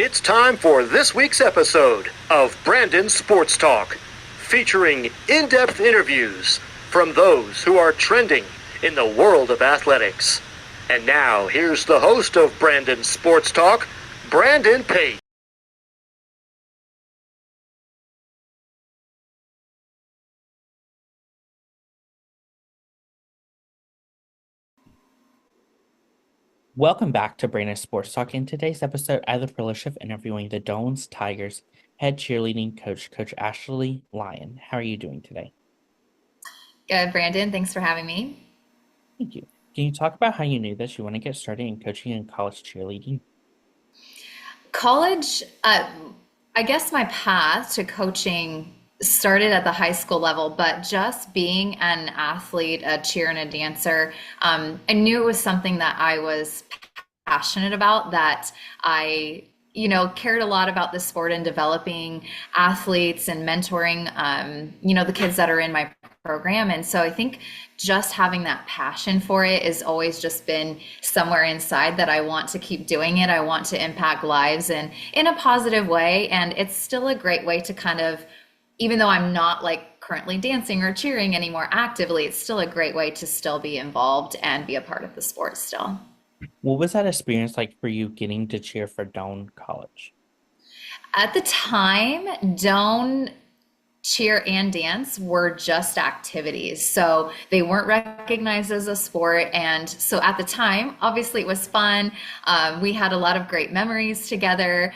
It's time for this week's episode of Brandon Sports Talk, featuring in-depth interviews from those who are trending in the world of athletics. And now, here's the host of Brandon Sports Talk, Brandon Pate. Welcome back to Brandon Sports Talk. In today's episode, I have the privilege of interviewing the Doane Tigers head cheerleading coach, Coach Ashley Lyon. How are you doing today? Good, Brandon. Thanks for having me. Thank you. Can you talk about how you knew that you want to get started in coaching in college cheerleading? College, I guess my path to coaching started at the high school level, but just being an athlete, a cheer and a dancer, I knew it was something that I was passionate about, that I, cared a lot about the sport and developing athletes and mentoring, the kids that are in my program. And so I think just having that passion for it has always just been somewhere inside that I want to keep doing it. I want to impact lives and in a positive way. And it's still a great way to kind of, even though I'm not like currently dancing or cheering anymore actively, it's still a great way to still be involved and be a part of the sport still. What was that experience like for you getting to cheer for Doane College? At the time, don't cheer and dance were just activities. So they weren't recognized as a sport. And so at the time, obviously it was fun. We had a lot of great memories together.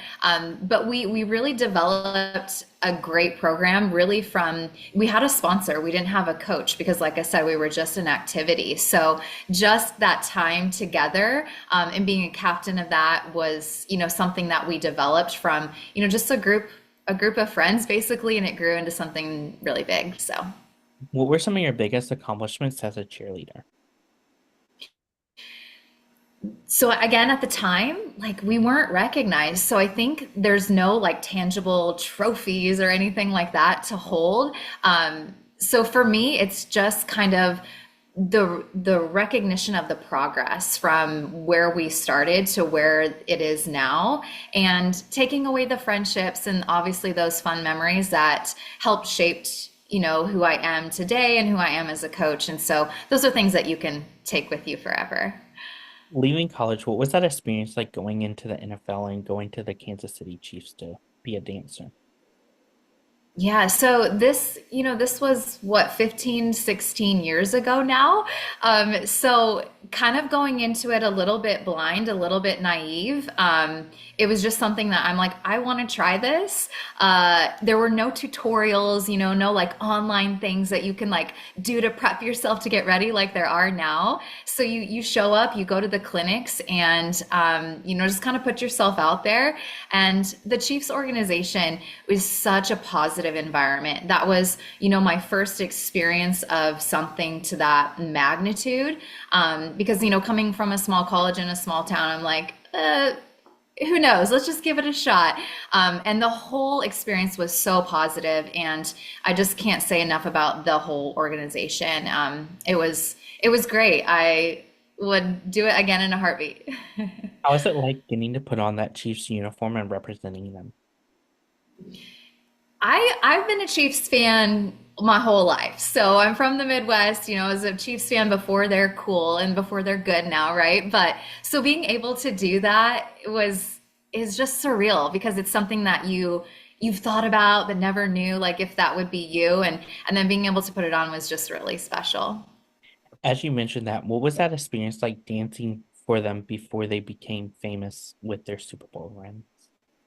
But we really developed a great program really from, we had a sponsor. We didn't have a coach because like I said, we were just an activity. So just that time together and being a captain of that was, something that we developed from, just a group of friends basically, and it grew into something really big. So, What were some of your biggest accomplishments as a cheerleader? so again, at the time, like we weren't recognized. So I think there's no like tangible trophies or anything like that to hold. So for me, it's just kind of the recognition of the progress from where we started to where it is now, and taking away the friendships and obviously those fun memories that helped shaped who I am today and who I am as a coach. And so those are things that you can take with you forever. Leaving college, what was that experience like going into the NFL and going to the Kansas City Chiefs to be a dancer? Yeah, so this was what, 15, 16 years ago now. So kind of going into it a little bit blind, a little bit naive. It was just something that I'm like, I want to try this. There were no tutorials, no like online things that you can like do to prep yourself to get ready like there are now. So you show up, you go to the clinics and just kind of put yourself out there. And the Chiefs organization was such a positive environment. That was, my first experience of something to that magnitude. Because, coming from a small college in a small town, I'm like, who knows? Let's just give it a shot. And the whole experience was so positive, and I just can't say enough about the whole organization. It was great. I would do it again in a heartbeat. How was it like getting to put on that Chiefs uniform and representing them? I've been a Chiefs fan my whole life. So I'm from the Midwest, I was a Chiefs fan before they're cool and before they're good now, right? But so being able to do that is just surreal because it's something that you've thought about but never knew like if that would be you, and then being able to put it on was just really special. As you mentioned that, what was that experience like dancing for them before they became famous with their Super Bowl runs?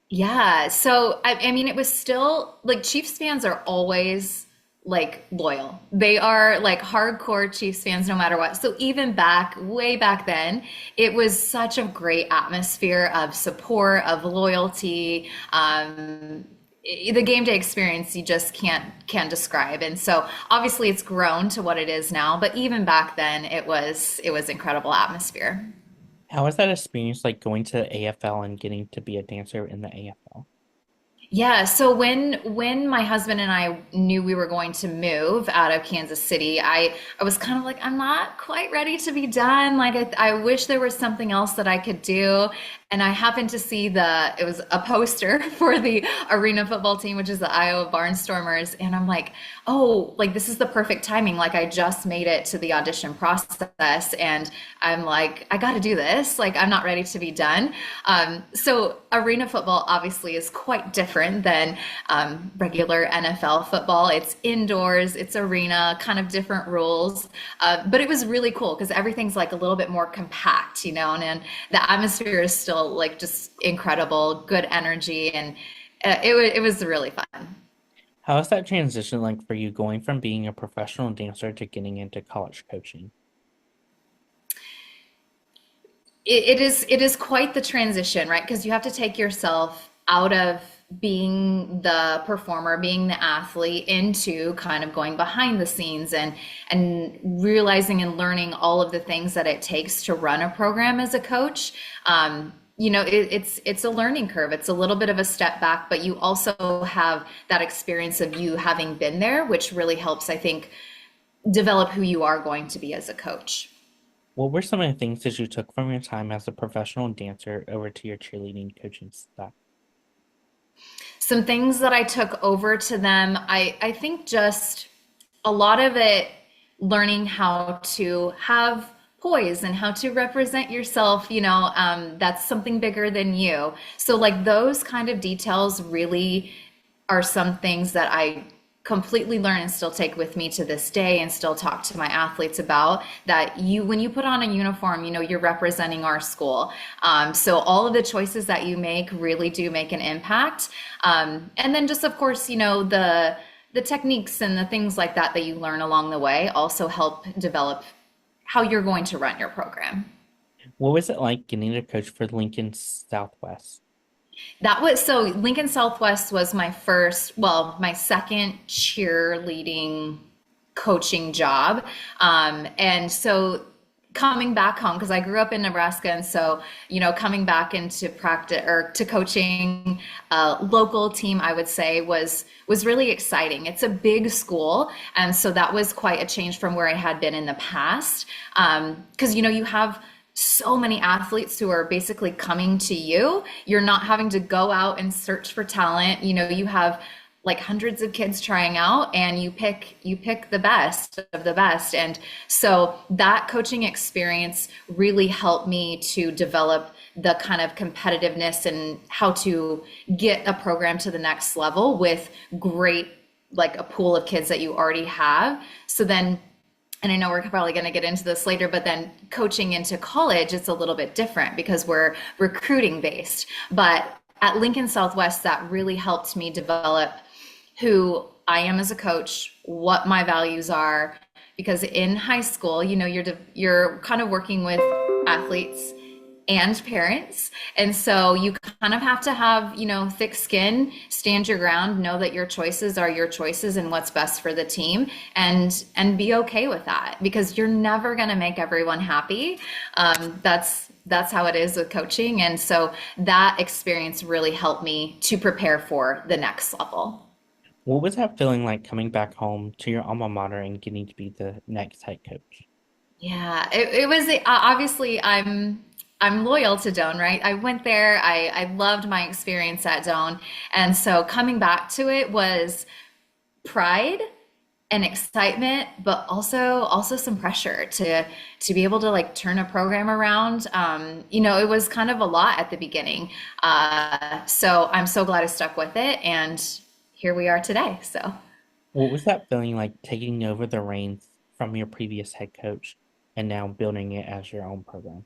Yeah, so I mean, it was still like Chiefs fans are always like loyal. They are like hardcore Chiefs fans no matter what. So even back, way back then, it was such a great atmosphere of support, of loyalty. The game day experience you just can't describe. And so obviously it's grown to what it is now, but even back then it was incredible atmosphere. How was that experience like going to the AFL and getting to be a dancer in the AFL? Yeah, so when my husband and I knew we were going to move out of Kansas City, I was kind of like, I'm not quite ready to be done. Like I wish there was something else that I could do. and I happened to see it was a poster for the arena football team, which is the Iowa Barnstormers. And I'm like, oh, like this is the perfect timing. Like I just made it to the audition process and I'm like, I got to do this. Like I'm not ready to be done. So arena football obviously is quite different than regular NFL football. It's indoors, it's arena, kind of different rules. But it was really cool because everything's like a little bit more compact, and the atmosphere is still like just incredible, good energy, and it was really fun. How is that transition like for you going from being a professional dancer to getting into college coaching? It is quite the transition, right? Because you have to take yourself out of being the performer, being the athlete, into kind of going behind the scenes and realizing and learning all of the things that it takes to run a program as a coach. It's a learning curve. It's a little bit of a step back, but you also have that experience of you having been there, which really helps, I think, develop who you are going to be as a coach. What were some of the things that you took from your time as a professional dancer over to your cheerleading coaching staff? Some things that I took over to them, I think just a lot of it learning how to have poise and how to represent yourself, that's something bigger than you. So, like, those kind of details really are some things that I completely learn and still take with me to this day and still talk to my athletes about, that when you put on a uniform, you're representing our school. So all of the choices that you make really do make an impact. And then just, of course, the techniques and the things like that that you learn along the way also help develop how you're going to run your program. What was it like getting to coach for Lincoln Southwest? That was so Lincoln Southwest was my second cheerleading coaching job. And so coming back home, because I grew up in Nebraska, and so, coming back into practice or to coaching a local team, I would say was really exciting. It's a big school, and so that was quite a change from where I had been in the past. Because, you have so many athletes who are basically coming to you. You're not having to go out and search for talent. You have like hundreds of kids trying out, and you pick the best of the best. And so that coaching experience really helped me to develop the kind of competitiveness and how to get a program to the next level with great, like, a pool of kids that you already have. So then, and I know we're probably going to get into this later, but then coaching into college, it's a little bit different because we're recruiting based. But at Lincoln Southwest, that really helped me develop who I am as a coach, what my values are. Because in high school, you're kind of working with athletes and parents. And so you kind of have to have, thick skin, stand your ground, know that your choices are your choices and what's best for the team, and be okay with that, because you're never going to make everyone happy. That's how it is with coaching. And so that experience really helped me to prepare for the next level. What was that feeling like coming back home to your alma mater and getting to be the next head coach? Yeah, it was obviously I'm loyal to Doane, right? I went there. I loved my experience at Doane. And so coming back to it was pride and excitement, but also some pressure to be able to, like, turn a program around. It was kind of a lot at the beginning. So I'm so glad I stuck with it, and here we are today. So What was that feeling like taking over the reins from your previous head coach and now building it as your own program?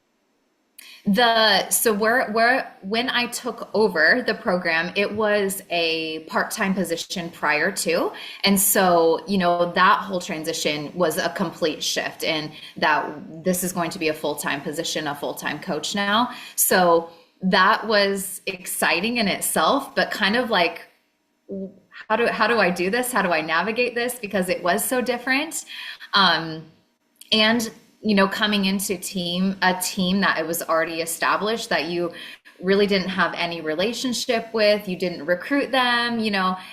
where when I took over the program, it was a part-time position prior to. And so, that whole transition was a complete shift, and that this is going to be a full-time position, a full-time coach now. So that was exciting in itself, but kind of like, how do I do this? How do I navigate this? Because it was so different. And coming into a team that it was already established, that you really didn't have any relationship with, you didn't recruit them,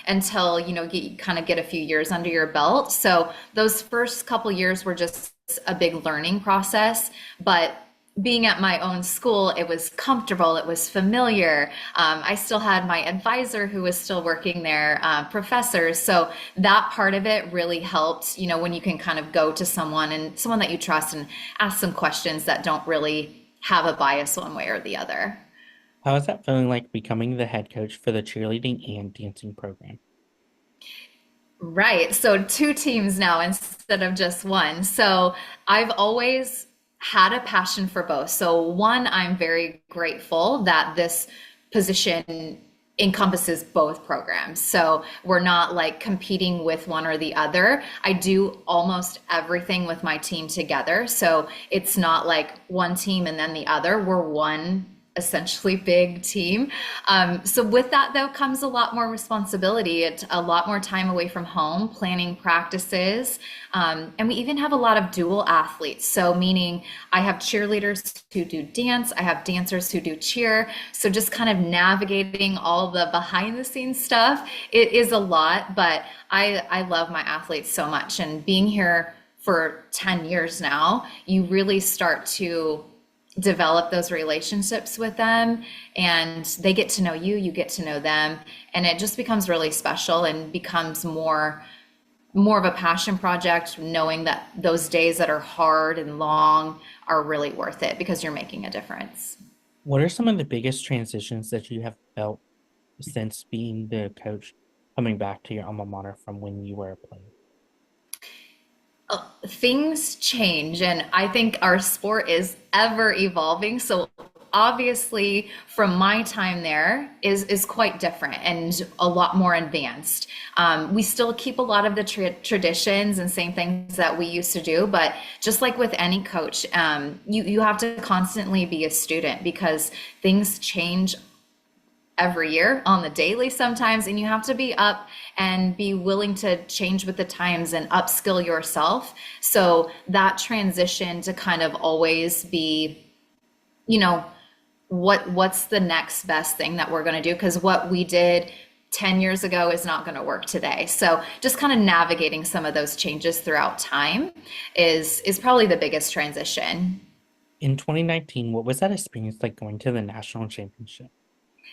until you kind of get a few years under your belt. So those first couple years were just a big learning process. But being at my own school, it was comfortable, it was familiar. I still had my advisor who was still working there, professors. So that part of it really helped, when you can kind of go to someone and someone that you trust and ask some questions that don't really have a bias one way or the other. How is that feeling like becoming the head coach for the cheerleading and dancing program? Right. So two teams now instead of just one. So I've always had a passion for both. So one, I'm very grateful that this position encompasses both programs. So we're not like competing with one or the other. I do almost everything with my team together. So it's not like one team and then the other. We're one essentially big team. So with that though comes a lot more responsibility. It's a lot more time away from home, planning practices. And we even have a lot of dual athletes. So meaning I have cheerleaders who do dance, I have dancers who do cheer. So just kind of navigating all the behind the scenes stuff, it is a lot, but I love my athletes so much. And being here for 10 years now, you really start to develop those relationships with them, and they get to know you, you get to know them, and it just becomes really special and becomes more of a passion project, knowing that those days that are hard and long are really worth it because you're making a difference. What are some of the biggest transitions that you have felt since being the coach coming back to your alma mater from when you were a player? Things change, and I think our sport is ever evolving. So obviously from my time there is quite different and a lot more advanced. We still keep a lot of the traditions and same things that we used to do, but just like with any coach, you have to constantly be a student because things change every year on the daily sometimes, and you have to be up and be willing to change with the times and upskill yourself. So that transition to kind of always be, you know, what's the next best thing that we're going to do, because what we did 10 years ago is not going to work today. So just kind of navigating some of those changes throughout time is probably the biggest transition. In 2019, what was that experience like going to the national championship?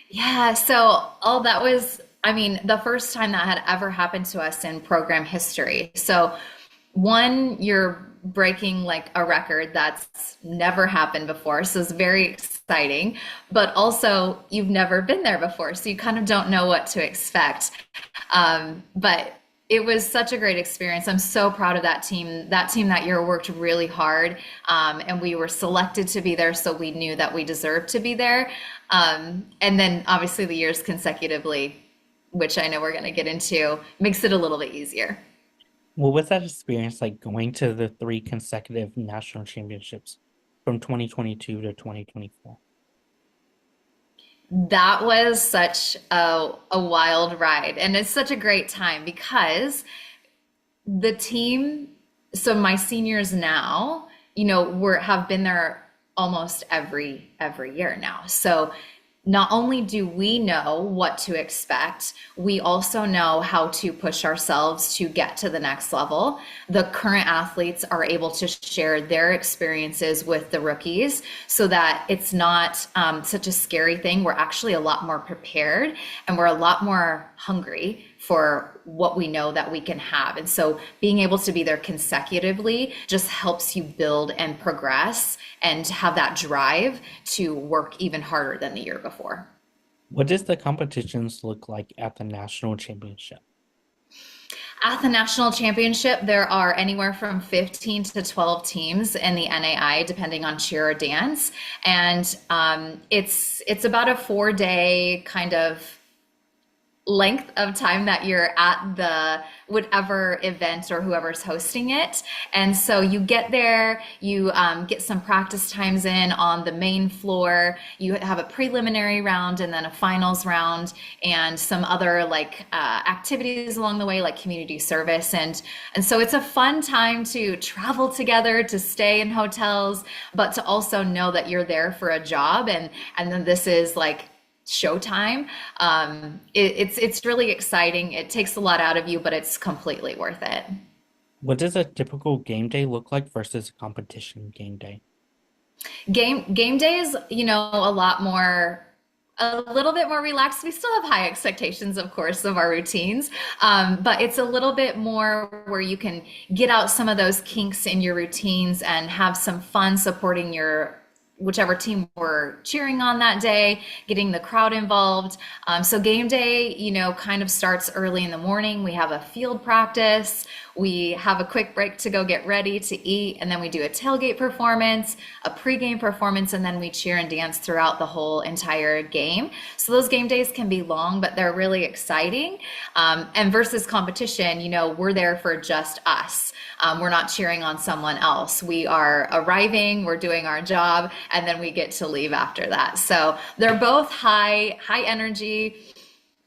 Yeah, so that was, I mean, the first time that had ever happened to us in program history. So one, you're breaking like a record that's never happened before, so it's very exciting, but also you've never been there before, so you kind of don't know what to expect. But it was such a great experience. I'm so proud of that team. That team that year worked really hard, and we were selected to be there, so we knew that we deserved to be there. And then obviously the years consecutively, which I know we're going to get into, makes it a little bit easier. What was that experience like going to the three consecutive national championships from 2022 to 2024? That was such a wild ride, and it's such a great time because the team, so my seniors now, we're have been there almost every year now. So not only do we know what to expect, we also know how to push ourselves to get to the next level. The current athletes are able to share their experiences with the rookies so that it's not such a scary thing. We're actually a lot more prepared and we're a lot more hungry for what we know that we can have. And so being able to be there consecutively just helps you build and progress and have that drive to work even harder than the year before. What does the competitions look like at the national championship? At the national championship, there are anywhere from 15 to 12 teams in the NAI, depending on cheer or dance. And it's about a 4 day kind of length of time that you're at the whatever event or whoever's hosting it. And so you get there, you get some practice times in on the main floor, you have a preliminary round and then a finals round and some other like activities along the way, like community service. And so it's a fun time to travel together, to stay in hotels, but to also know that you're there for a job, and then this is like showtime. It's really exciting. It takes a lot out of you, but it's completely worth it. What does a typical game day look like versus a competition game day? Game day is, a little bit more relaxed. We still have high expectations, of course, of our routines, but it's a little bit more where you can get out some of those kinks in your routines and have some fun supporting your whichever team we're cheering on that day, getting the crowd involved. So game day, kind of starts early in the morning. We have a field practice. We have a quick break to go get ready to eat, and then we do a tailgate performance, a pregame performance, and then we cheer and dance throughout the whole entire game. So those game days can be long, but they're really exciting. And versus competition, we're there for just us. We're not cheering on someone else. We are arriving, we're doing our job, and then we get to leave after that. So they're both high energy,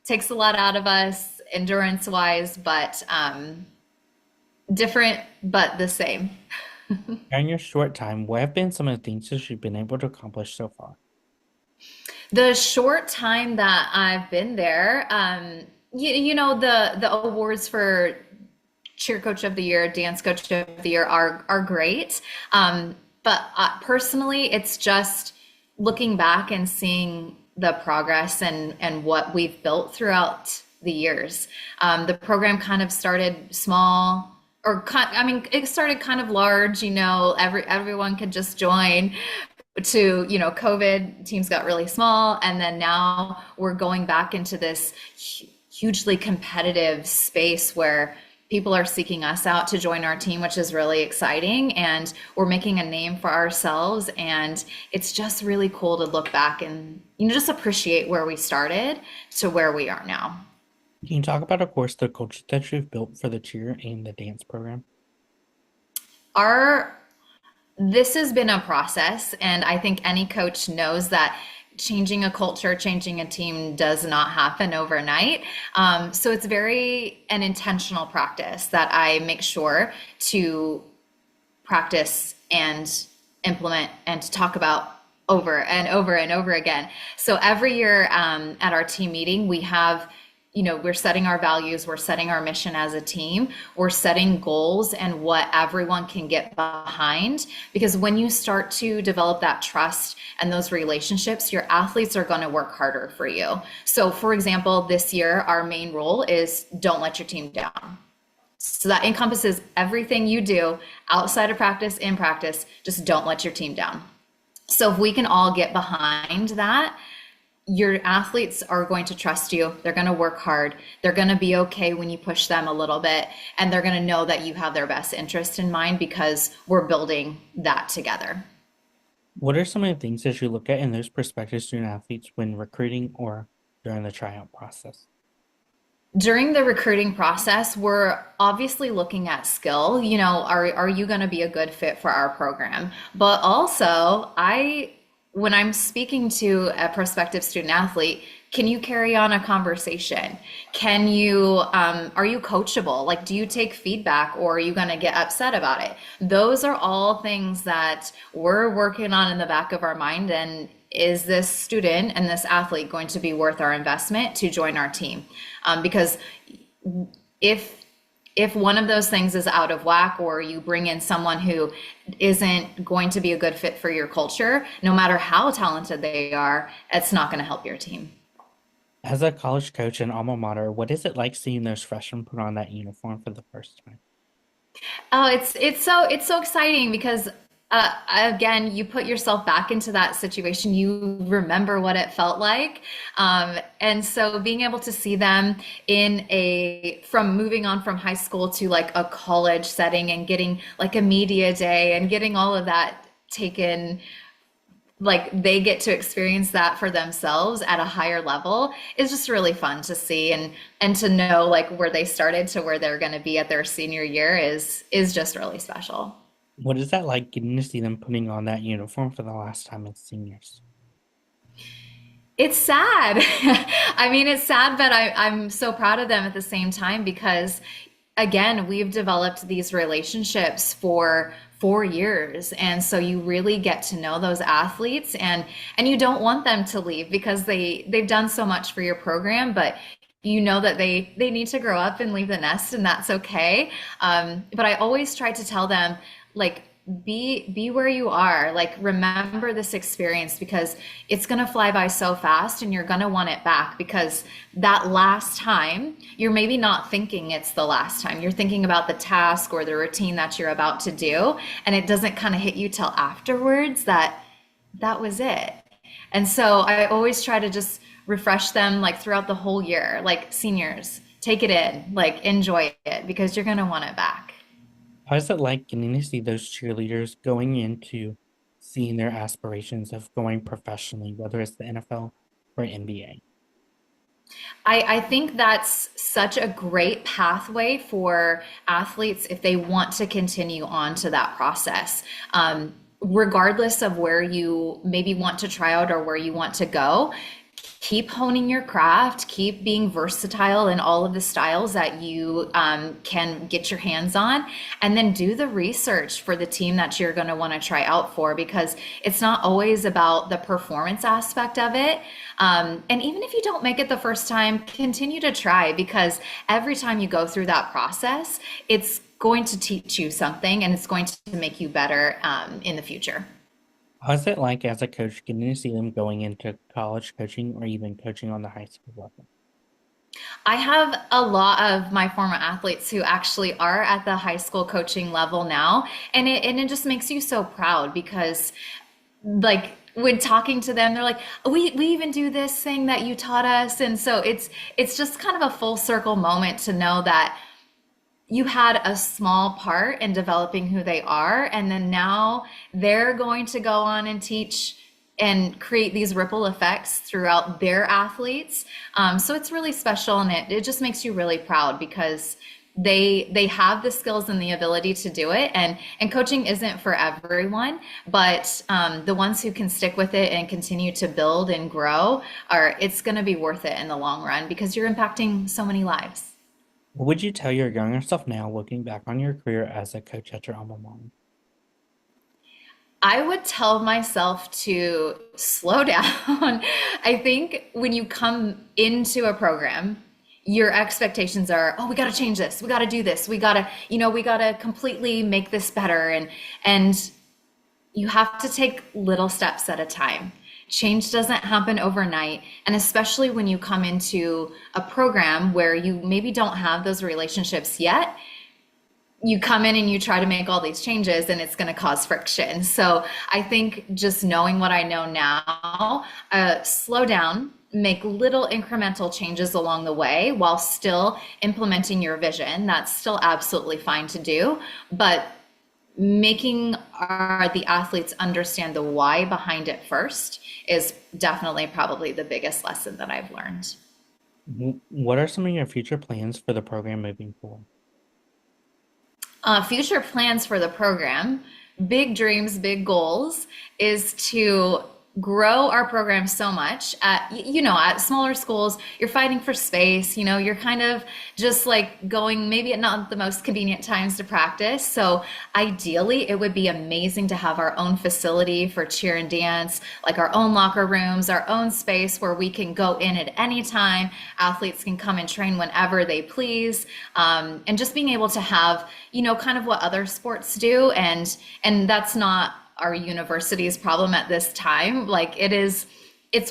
takes a lot out of us endurance wise, but different but the same. During your short time, what have been some of the things that you've been able to accomplish so far? The short time that I've been there, the awards for cheer coach of the year, dance coach of the year are great. But personally, it's just looking back and seeing the progress and what we've built throughout the years. The program kind of started small, it started kind of large. Everyone could just join. To COVID, teams got really small, and then now we're going back into this hugely competitive space where people are seeking us out to join our team, which is really exciting. And we're making a name for ourselves. And it's just really cool to look back and just appreciate where we started to where we are now. Can you talk about, of course, the culture that you've built for the cheer and the dance program? This has been a process, and I think any coach knows that changing a culture, changing a team does not happen overnight. So it's an intentional practice that I make sure to practice and implement and to talk about over and over and over again. So every year at our team meeting, we have we're setting our values, we're setting our mission as a team, we're setting goals and what everyone can get behind. Because when you start to develop that trust and those relationships, your athletes are going to work harder for you. So for example, this year, our main role is don't let your team down. So that encompasses everything you do outside of practice, in practice, just don't let your team down. So if we can all get behind that, your athletes are going to trust you. They're going to work hard. They're going to be okay when you push them a little bit, and they're going to know that you have their best interest in mind because we're building that together. What are some of the things that you look at in those prospective student athletes when recruiting or during the tryout process? During the recruiting process, we're obviously looking at skill. Are you going to be a good fit for our program? But also, when I'm speaking to a prospective student athlete, can you carry on a conversation? Are you coachable? Like, do you take feedback, or are you going to get upset about it? Those are all things that we're working on in the back of our mind. And is this student and this athlete going to be worth our investment to join our team? Because if one of those things is out of whack, or you bring in someone who isn't going to be a good fit for your culture, no matter how talented they are, it's not going to help your team. As a college coach and alma mater, what is it like seeing those freshmen put on that uniform for the first time? Oh, it's so exciting because again, you put yourself back into that situation. You remember what it felt like, and so being able to see them from moving on from high school to like a college setting and getting like a media day and getting all of that taken, like they get to experience that for themselves at a higher level is just really fun to see, and to know like where they started to where they're going to be at their senior year is just really special. What is that like getting to see them putting on that uniform for the last time as seniors? It's sad. I mean, it's sad, but I'm so proud of them at the same time because, again, we've developed these relationships for 4 years. And so you really get to know those athletes, and you don't want them to leave because they've done so much for your program, but you know that they need to grow up and leave the nest, and that's okay. But I always try to tell them, like, be where you are. Like, remember this experience because it's going to fly by so fast and you're going to want it back because that last time, you're maybe not thinking it's the last time. You're thinking about the task or the routine that you're about to do, and it doesn't kind of hit you till afterwards that that was it. And so I always try to just refresh them like throughout the whole year, like seniors, take it in, like enjoy it because you're going to want it back. How is it like getting to see those cheerleaders going into seeing their aspirations of going professionally, whether it's the NFL or NBA? I think that's such a great pathway for athletes if they want to continue on to that process. Regardless of where you maybe want to try out or where you want to go, keep honing your craft, keep being versatile in all of the styles that you can get your hands on, and then do the research for the team that you're going to want to try out for because it's not always about the performance aspect of it. And even if you don't make it the first time, continue to try because every time you go through that process, it's going to teach you something and it's going to make you better in the future. How's it like as a coach getting to see them going into college coaching or even coaching on the high school level? I have a lot of my former athletes who actually are at the high school coaching level now, and it just makes you so proud because like when talking to them, they're like, we even do this thing that you taught us. And so it's just kind of a full circle moment to know that you had a small part in developing who they are, and then now they're going to go on and teach and create these ripple effects throughout their athletes. So it's really special, and it just makes you really proud because they have the skills and the ability to do it. And coaching isn't for everyone, but the ones who can stick with it and continue to build and grow are it's going to be worth it in the long run because you're impacting so many lives. What would you tell your younger self now, looking back on your career as a coach at your alma mater? I would tell myself to slow down. I think when you come into a program, your expectations are, oh, we got to change this. We got to do this. We got to, we got to completely make this better. And you have to take little steps at a time. Change doesn't happen overnight. And especially when you come into a program where you maybe don't have those relationships yet, you come in and you try to make all these changes and it's going to cause friction. So I think just knowing what I know now, slow down, make little incremental changes along the way while still implementing your vision. That's still absolutely fine to do, but making the athletes understand the why behind it first is definitely probably the biggest lesson that I've learned. What are some of your future plans for the program moving forward? Future plans for the program, big dreams, big goals, is to grow our program so much at smaller schools. You're fighting for space, you're kind of just like going maybe at not the most convenient times to practice. So ideally it would be amazing to have our own facility for cheer and dance, like our own locker rooms, our own space where we can go in at any time. Athletes can come and train whenever they please. And just being able to have, kind of what other sports do. And that's not our university's problem at this time. Like it's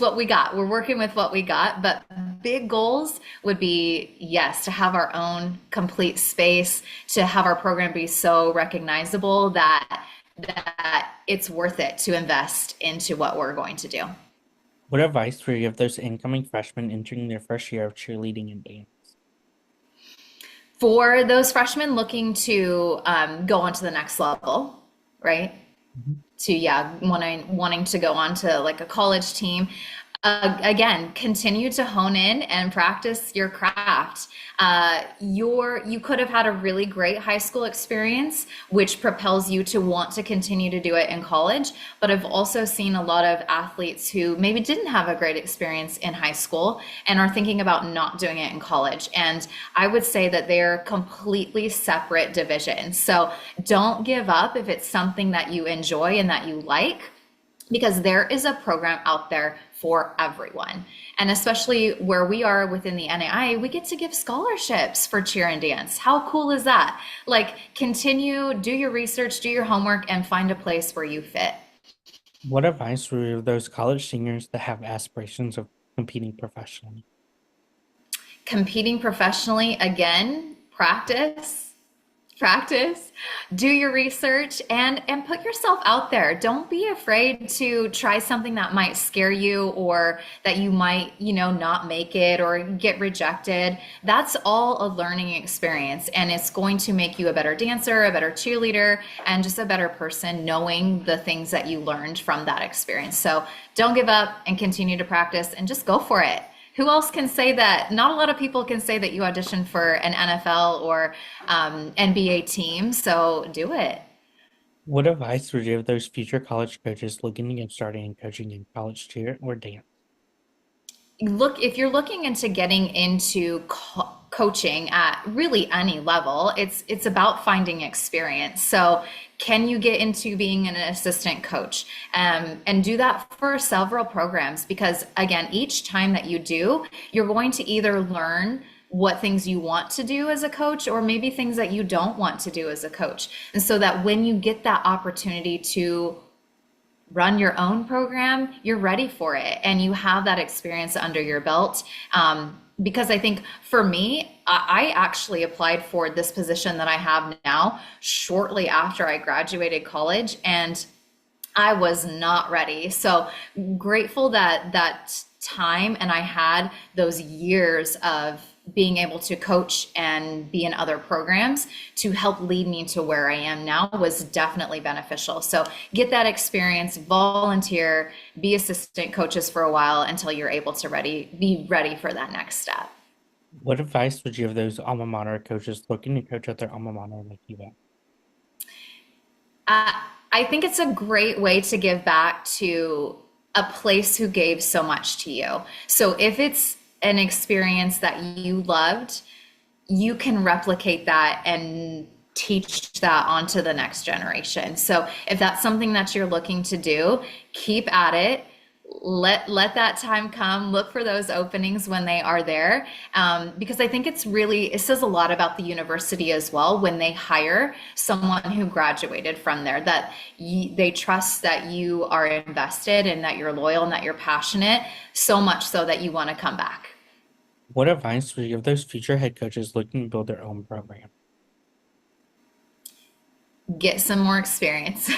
what we got. We're working with what we got, but big goals would be, yes, to have our own complete space, to have our program be so recognizable that it's worth it to invest into what we're going to do. What advice would you give those incoming freshmen entering their first year of cheerleading and dance? For those freshmen looking to go on to the next level, right? To wanting to go on to like a college team, again, continue to hone in and practice your craft. You could have had a really great high school experience, which propels you to want to continue to do it in college. But I've also seen a lot of athletes who maybe didn't have a great experience in high school and are thinking about not doing it in college. And I would say that they're completely separate divisions. So don't give up if it's something that you enjoy and that you like, because there is a program out there for everyone. And especially where we are within the NAI, we get to give scholarships for cheer and dance. How cool is that? Like, continue, do your research, do your homework, and find a place where you fit. What advice would you give those college seniors that have aspirations of competing professionally? Competing professionally, again, practice, do your research, and put yourself out there. Don't be afraid to try something that might scare you, or that you might, not make it or get rejected. That's all a learning experience, and it's going to make you a better dancer, a better cheerleader, and just a better person, knowing the things that you learned from that experience. So don't give up and continue to practice and just go for it. Who else can say that? Not a lot of people can say that you auditioned for an NFL or NBA team, so do it. What advice would you give those future college coaches looking to get started in coaching in college cheer or dance? Look, if you're looking into getting into coaching at really any level, it's about finding experience. So can you get into being an assistant coach, and do that for several programs? Because again, each time that you do, you're going to either learn what things you want to do as a coach, or maybe things that you don't want to do as a coach. And so that when you get that opportunity to run your own program, you're ready for it and you have that experience under your belt. Because I think for me, I actually applied for this position that I have now shortly after I graduated college, and I was not ready. So grateful that time, and I had those years of being able to coach and be in other programs to help lead me to where I am now was definitely beneficial. So get that experience, volunteer, be assistant coaches for a while until you're able to be ready for that next step. What advice would you give those alma mater coaches looking to coach at their alma mater like you have? I think it's a great way to give back to a place who gave so much to you. So if it's an experience that you loved, you can replicate that and teach that onto the next generation. So if that's something that you're looking to do, keep at it. Let that time come. Look for those openings when they are there, because I think it says a lot about the university as well when they hire someone who graduated from there, that they trust that you are invested and that you're loyal and that you're passionate, so much so that you want to come back. What advice would you give those future head coaches looking to build their own program? Get some more experience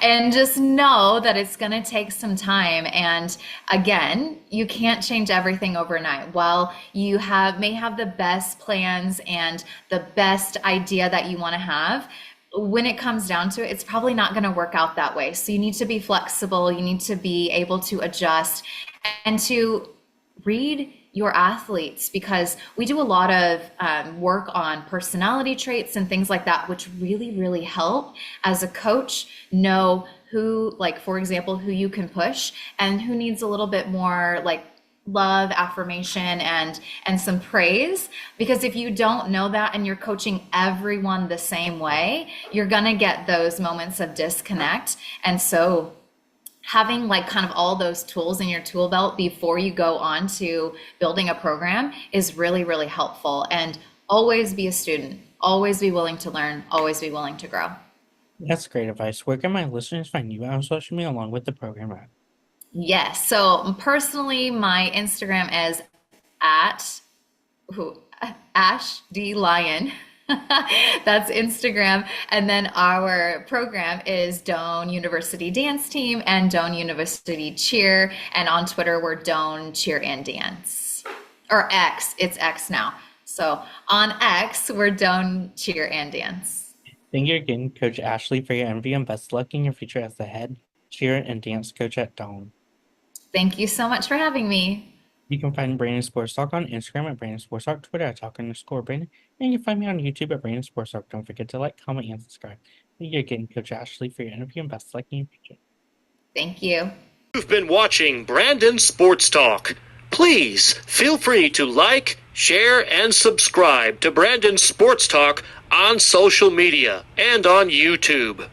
and just know that it's going to take some time. And again, you can't change everything overnight. While you may have the best plans and the best idea that you want to have, when it comes down to it, it's probably not going to work out that way. So you need to be flexible. You need to be able to adjust and to read your athletes, because we do a lot of work on personality traits and things like that, which really, really help as a coach know who, like, for example, who you can push and who needs a little bit more like love, affirmation, and some praise. Because if you don't know that and you're coaching everyone the same way, you're gonna get those moments of disconnect. And so having like kind of all those tools in your tool belt before you go on to building a program is really, really helpful. And always be a student, always be willing to learn, always be willing to grow. That's great advice. Where can my listeners find you on social media along with the program at? Yes. So personally, my Instagram is at Ash D Lyon. That's Instagram. And then our program is Doane University Dance Team and Doane University Cheer. And on Twitter, we're Doane Cheer and Dance. Or X, it's X now. So on X, we're Doane Cheer and Dance. Thank you again, Coach Ashley, for your envy, and best luck in your future as the head cheer and dance coach at Doane. Thank you so much for having me. You can find Brandon Sports Talk on Instagram at Brandon Sports Talk, Twitter at Talk_Brandon, and you can find me on YouTube at Brandon Sports Talk. Don't forget to like, comment, and subscribe. Thank you again, Coach Ashley, for your interview, and best luck in your future. Thank you. You've been watching Brandon Sports Talk. Please feel free to like, share, and subscribe to Brandon Sports Talk on social media and on YouTube.